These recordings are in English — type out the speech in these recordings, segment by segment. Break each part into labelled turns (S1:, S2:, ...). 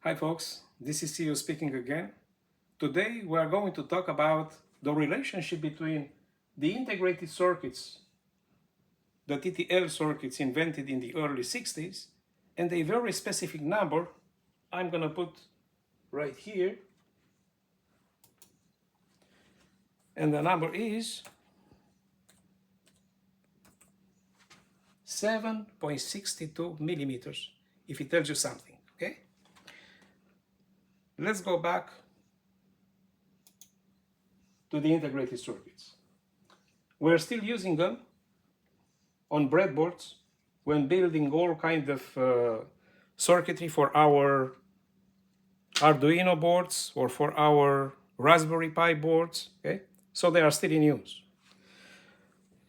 S1: Hi folks, this is CEO speaking again. Today we are going to talk about the relationship between the integrated circuits, the TTL circuits invented in the early 60s, and a very specific number I'm going to put right here. And the number is 7.62 millimeters, if it tells you something, okay? Let's go back to the integrated circuits. We're still using them on breadboards when building all kind of circuitry for our Arduino boards or for our Raspberry Pi boards, okay? So they are still in use.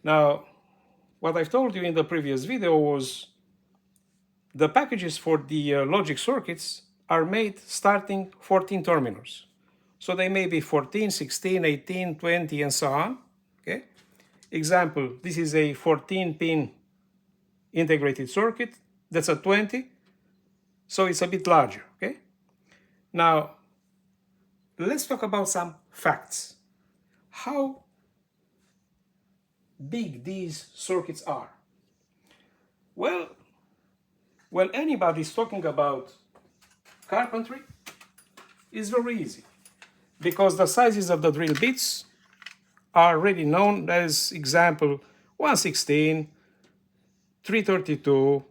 S1: Now, what I've told you in the previous video was the packages for the logic circuits are made starting 14 terminals. So they may be 14, 16, 18, 20, and so on, okay? Example, this is a 14-pin integrated circuit. That's a 20, so it's a bit larger, okay? Now, let's talk about some facts. How big these circuits are. Well, when anybody's talking about carpentry, it's very easy because the sizes of the drill bits are already known as example 116, 332,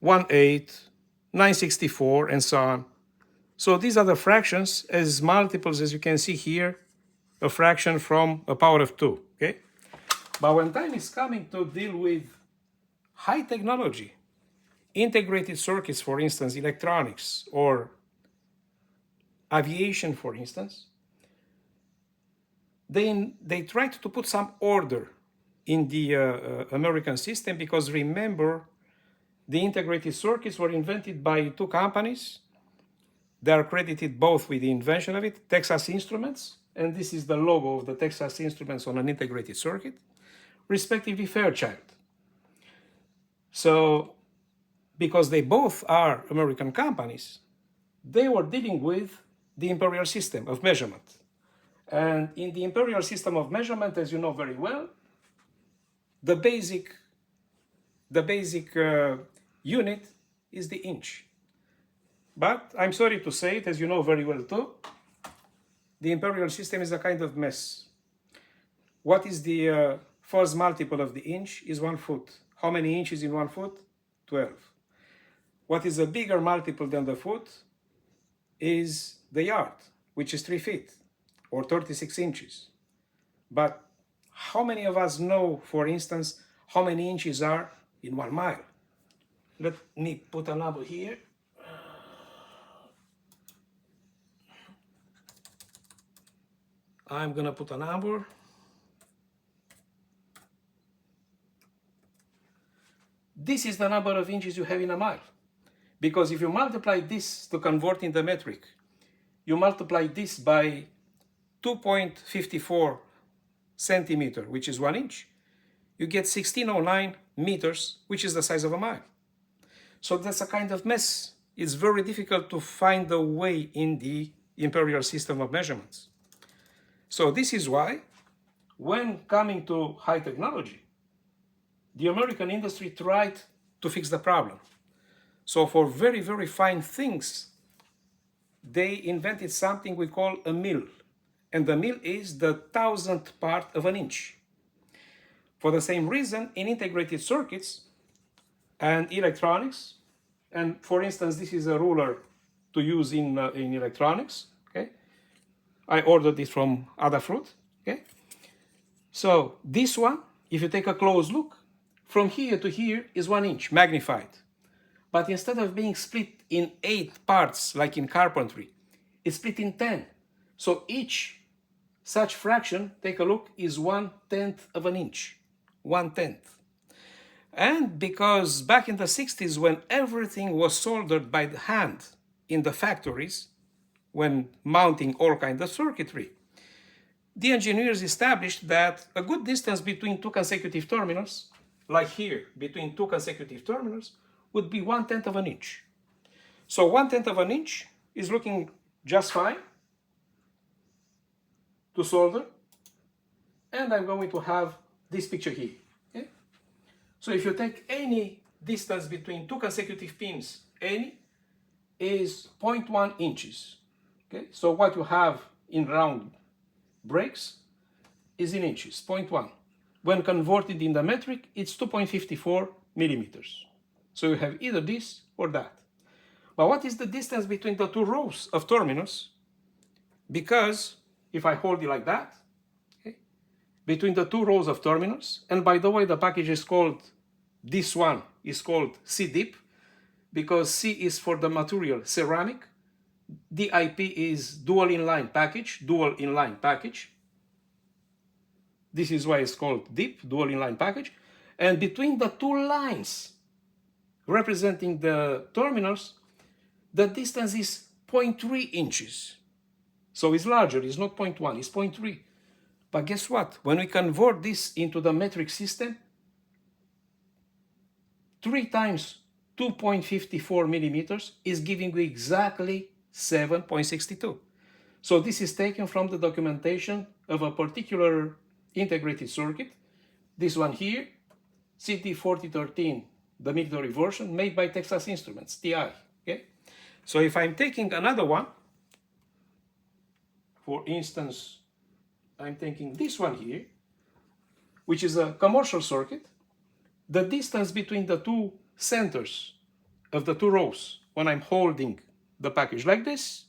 S1: 18, 964, and so on. So these are the fractions as multiples, as you can see here, a fraction from a power of 2, okay? But when time is coming to deal with high technology, integrated circuits, for instance, electronics, or aviation, for instance, they tried to put some order in the American system because remember, the integrated circuits were invented by two companies. They are credited both with the invention of it, Texas Instruments, and this is the logo of the Texas Instruments on an integrated circuit, respectively Fairchild. So, because they both are American companies, they were dealing with the Imperial System of measurement. And in the Imperial System of measurement, as you know very well, the basic unit is the inch. But I'm sorry to say it, as you know very well too, the Imperial System is a kind of mess. What is the first multiple of the inch is 1 foot. How many inches in 1 foot? 12. What is a bigger multiple than the foot is the yard, which is 3 feet or 36 inches. But how many of us know, for instance, how many inches are in 1 mile? Let me put a number here. I'm gonna put a number. This is the number of inches you have in a mile. Because if you multiply this to convert in the metric, you multiply this by 2.54 centimeter, which is 1 inch, you get 1609 meters, which is the size of a mile. So that's a kind of mess. It's very difficult to find a way in the Imperial System of measurements. So this is why, when coming to high technology, the American industry tried to fix the problem. So for very, very fine things, they invented something we call a mil. And the mil is the 1,000th part of an inch. For the same reason, in integrated circuits and electronics, and for instance, this is a ruler to use in electronics, okay? I ordered this from Adafruit, okay? So this one, if you take a close look, from here to here is 1 inch, magnified. But instead of being split in 8 parts, like in carpentry, it's split in 10. So each such fraction, take a look, is 1/10 of an inch. 1/10. And because back in the 60s, when everything was soldered by the hand in the factories, when mounting all kinds of circuitry, the engineers established that a good distance between two consecutive terminals, like here, between two consecutive terminals, would be 1/10 of an inch. So 1/10 of an inch is looking just fine to solder. And I'm going to have this picture here. Okay? So if you take any distance between two consecutive pins, any is 0.1 inches. Okay? So what you have in round breaks is in inches, 0.1. When converted in the metric, it's 2.54 millimeters. So you have either this or that. But what is the distance between the two rows of terminals? Because if I hold it like that, okay, between the two rows of terminals, and by the way, the package is called, this one is called C-dip, because C is for the material ceramic, DIP is dual inline package. This is why it's called DIP, dual inline package. And between the two lines representing the terminals, the distance is 0.3 inches. So it's larger, it's not 0.1, it's 0.3. But guess what? When we convert this into the metric system, 3 times 2.54 millimeters is giving you exactly 7.62. So this is taken from the documentation of a particular integrated circuit. This one here, CT4013, the military version, made by Texas Instruments, TI. Okay? So if I'm taking another one, for instance, I'm taking this one here, which is a commercial circuit, the distance between the two centers of the two rows, when I'm holding the package like this,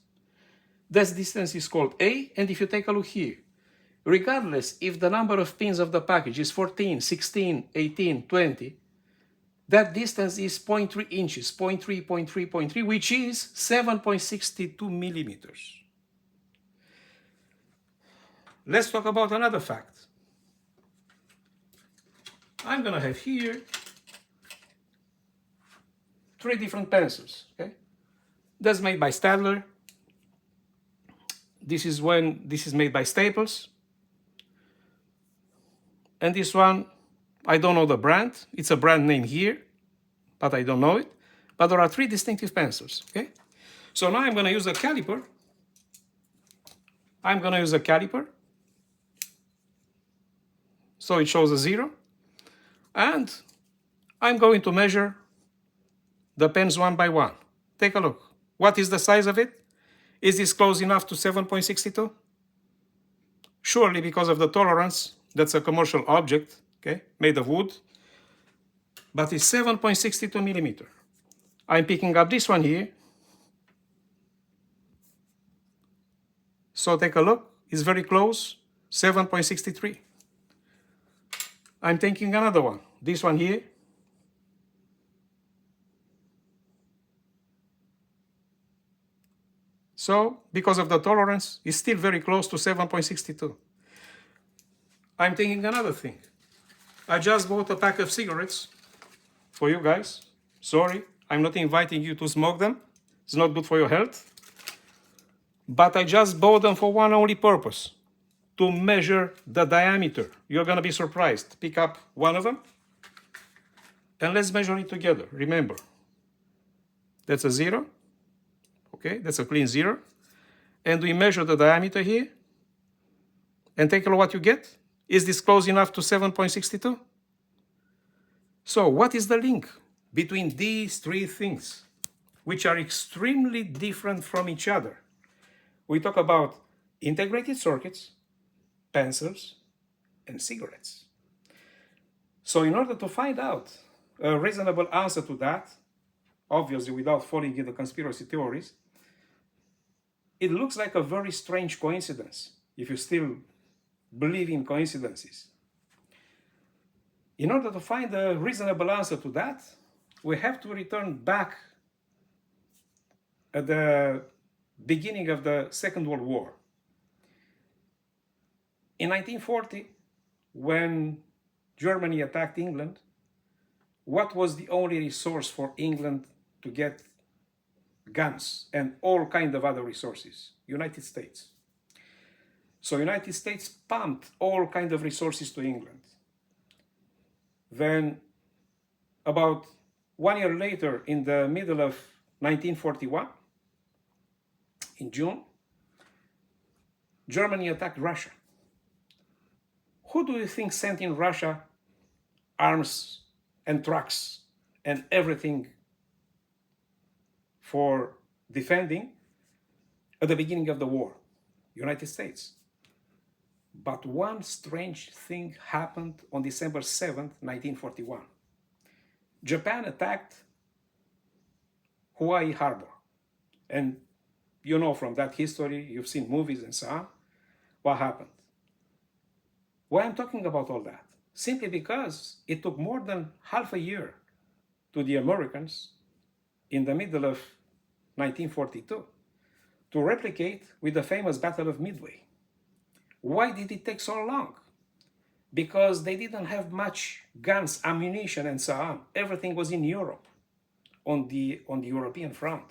S1: this distance is called A. And if you take a look here, regardless if the number of pins of the package is 14, 16, 18, 20, that distance is 0.3 inches, 0.3, 0.3, 0.3, which is 7.62 millimeters. Let's talk about another fact. I'm going to have here 3 different pencils. Okay? That's made by Stadler. This is made by Staples. And this one, I don't know the brand. It's a brand name here, but I don't know it. But there are 3 distinctive pencils. Okay? So now I'm going to use a caliper. So it shows a 0. And I'm going to measure the pens one by one. Take a look. What is the size of it? Is this close enough to 7.62? Surely, because of the tolerance, that's a commercial object, okay, made of wood, but it's 7.62 millimeter. I'm picking up this one here. So take a look, it's very close, 7.63. I'm taking another one, this one here. So, because of the tolerance, it's still very close to 7.62. I'm thinking another thing. I just bought a pack of cigarettes for you guys. Sorry, I'm not inviting you to smoke them. It's not good for your health. But I just bought them for one only purpose, to measure the diameter. You're going to be surprised. Pick up one of them and let's measure it together. Remember, that's a 0. Okay, that's a clean 0. And we measure the diameter here. And take a look what you get. Is this close enough to 7.62? So what is the link between these 3 things, which are extremely different from each other? We talk about integrated circuits, pencils, and cigarettes. So in order to find out a reasonable answer to that, obviously without falling into conspiracy theories, it looks like a very strange coincidence, if you still believe in coincidences. In order to find a reasonable answer to that, we have to return back at the beginning of the Second World War. In 1940, when Germany attacked England, what was the only resource for England to get guns and all kind of other resources? United States. So United States pumped all kind of resources to England. Then about 1 year later, in the middle of 1941, in June, Germany attacked Russia. Who do you think sent in Russia arms and trucks and everything for defending at the beginning of the war? United States. But one strange thing happened on December 7th, 1941. Japan attacked Hawaii Harbor. And you know from that history, you've seen movies and so on, what happened. Why I'm talking about all that? Simply because it took more than half a year to the Americans in the middle of 1942 to replicate with the famous Battle of Midway. Why did it take so long? Because they didn't have much guns, ammunition, and so on. Everything was in Europe, on the European front.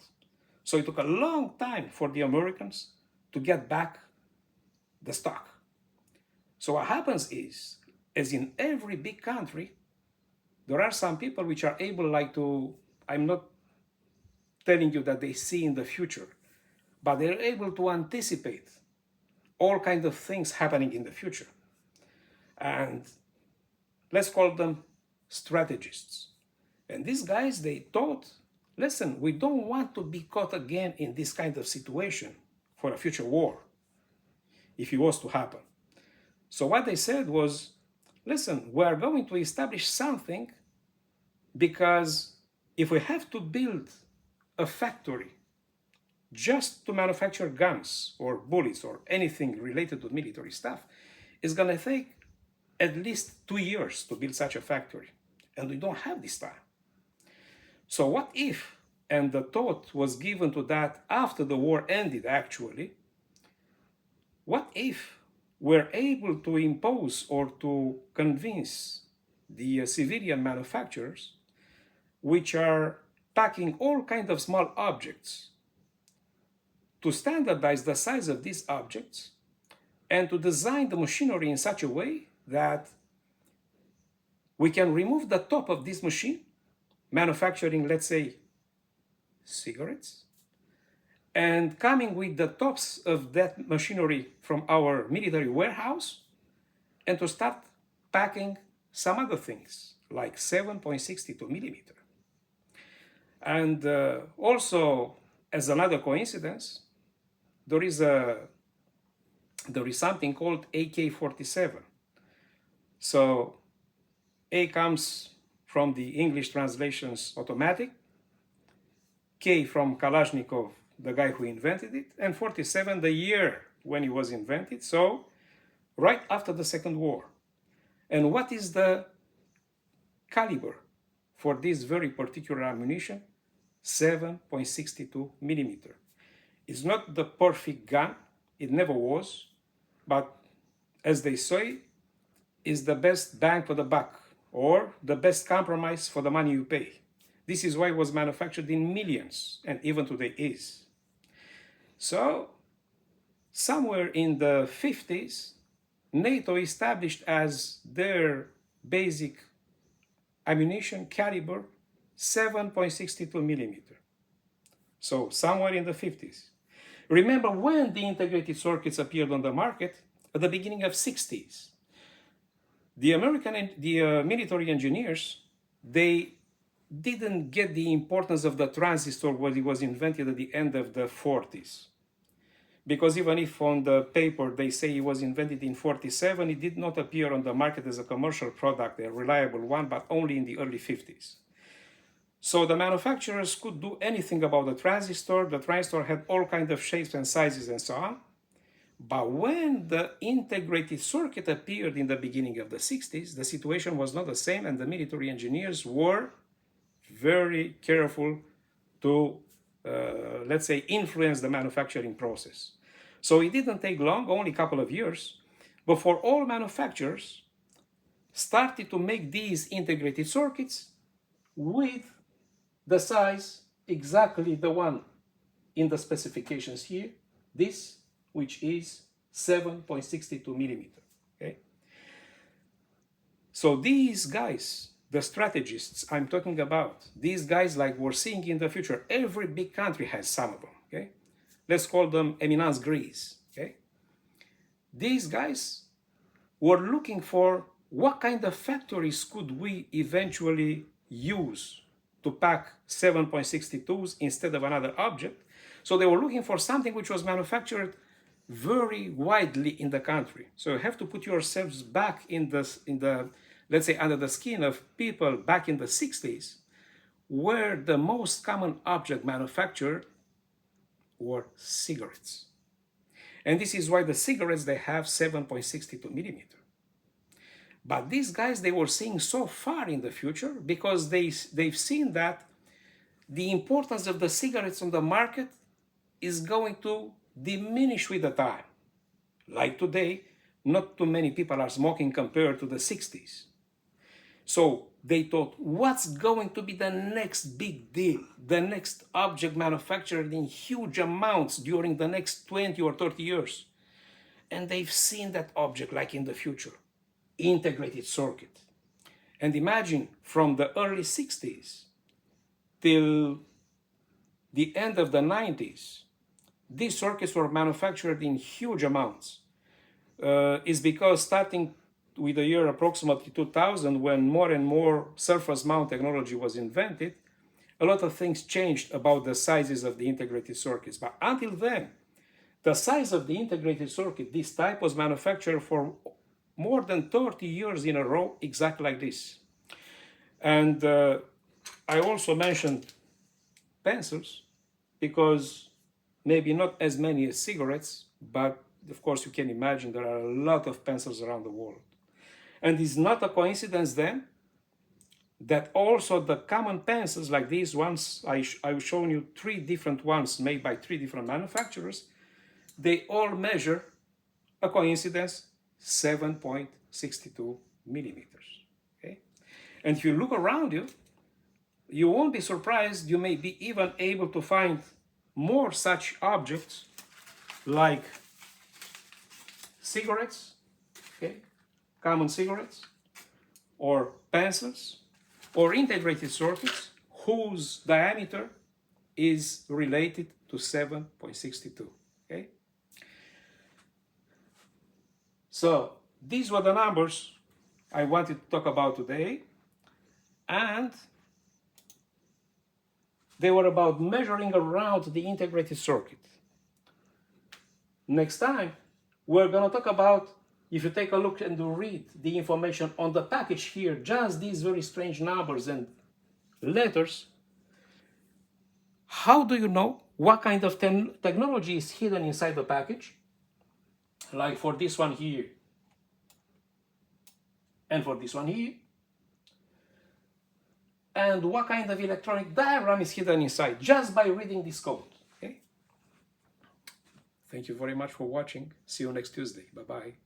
S1: So it took a long time for the Americans to get back the stock. So what happens is, as in every big country, there are some people which are able I'm not telling you that they see in the future, but they're able to anticipate all kinds of things happening in the future. And let's call them strategists. And these guys, they thought, listen, we don't want to be caught again in this kind of situation for a future war, if it was to happen. So what they said was, listen, we are going to establish something, because if we have to build a factory just to manufacture guns or bullets or anything related to military stuff, it's going to take at least 2 years to build such a factory. And we don't have this time. So what if, and the thought was given to that after the war ended actually, what if we're able to impose or to convince the civilian manufacturers, which are packing all kinds of small objects, to standardize the size of these objects and to design the machinery in such a way that we can remove the top of this machine, manufacturing, let's say, cigarettes, and coming with the tops of that machinery from our military warehouse, and to start packing some other things, like 7.62 millimeter. And also, as another coincidence, there is something called AK-47. So A comes from the English translations automatic, K from Kalashnikov, the guy who invented it, and 47, the year when it was invented, so right after the Second War. And what is the caliber for this very particular ammunition? 7.62 millimeter. It's not the perfect gun, it never was, but as they say, is the best bang for the buck, or the best compromise for the money you pay. This is why it was manufactured in millions, and even today is. So, somewhere in the 50s, NATO established as their basic ammunition caliber 7.62 millimeter. So, somewhere in the 50s. Remember when the integrated circuits appeared on the market? At the beginning of 60s. The military engineers, they didn't get the importance of the transistor when it was invented at the end of the 40s. Because even if on the paper they say it was invented in 47, it did not appear on the market as a commercial product, a reliable one, but only in the early 50s. So the manufacturers could do anything about the transistor. The transistor had all kinds of shapes and sizes and so on. But when the integrated circuit appeared in the beginning of the 60s, the situation was not the same, and the military engineers were very careful to, let's say, influence the manufacturing process. So it didn't take long, only a couple of years, before all manufacturers started to make these integrated circuits with the size exactly the one in the specifications here, this, which is 7.62 millimeter. Okay? So these guys, the strategists I'm talking about, these guys like we're seeing in the future, every big country has some of them, okay? Let's call them Eminence Gris, okay? These guys were looking for what kind of factories could we eventually use to pack 7.62s instead of another object. So they were looking for something which was manufactured very widely in the country. So you have to put yourselves back in the let's say under the skin of people back in the 60s, where the most common object manufactured were cigarettes. And this is why the cigarettes, they have 7.62 millimeter. But these guys, they were seeing so far in the future because they've seen that the importance of the cigarettes on the market is going to diminish with the time. Like today, not too many people are smoking compared to the 60s. So they thought, what's going to be the next big deal, the next object manufactured in huge amounts during the next 20 or 30 years? And they've seen that object like in the future, integrated circuit. And imagine from the early 60s till the end of the 90s, these circuits were manufactured in huge amounts. It's because starting with the year approximately 2000, when more and more surface mount technology was invented, a lot of things changed about the sizes of the integrated circuits. But until then, the size of the integrated circuit, this type, was manufactured for more than 30 years in a row, exactly like this. And I also mentioned pencils, because maybe not as many as cigarettes, but of course you can imagine there are a lot of pencils around the world. And it's not a coincidence then that also the common pencils like these ones, I've shown you 3 different ones made by 3 different manufacturers, they all measure, a coincidence, 7.62 millimeters. Okay? And if you look around you, you won't be surprised, you may be even able to find more such objects like cigarettes, okay? Common cigarettes, or pencils, or integrated circuits whose diameter is related to 7.62, okay? So these were the numbers I wanted to talk about today, and they were about measuring around the integrated circuit. Next time, we're going to talk about, if you take a look and read the information on the package here, just these very strange numbers and letters, how do you know what kind of technology is hidden inside the package? Like for this one here, and for this one here, and what kind of electronic diagram is hidden inside, just by reading this code. Okay? Thank you very much for watching. See you next Tuesday. Bye-bye.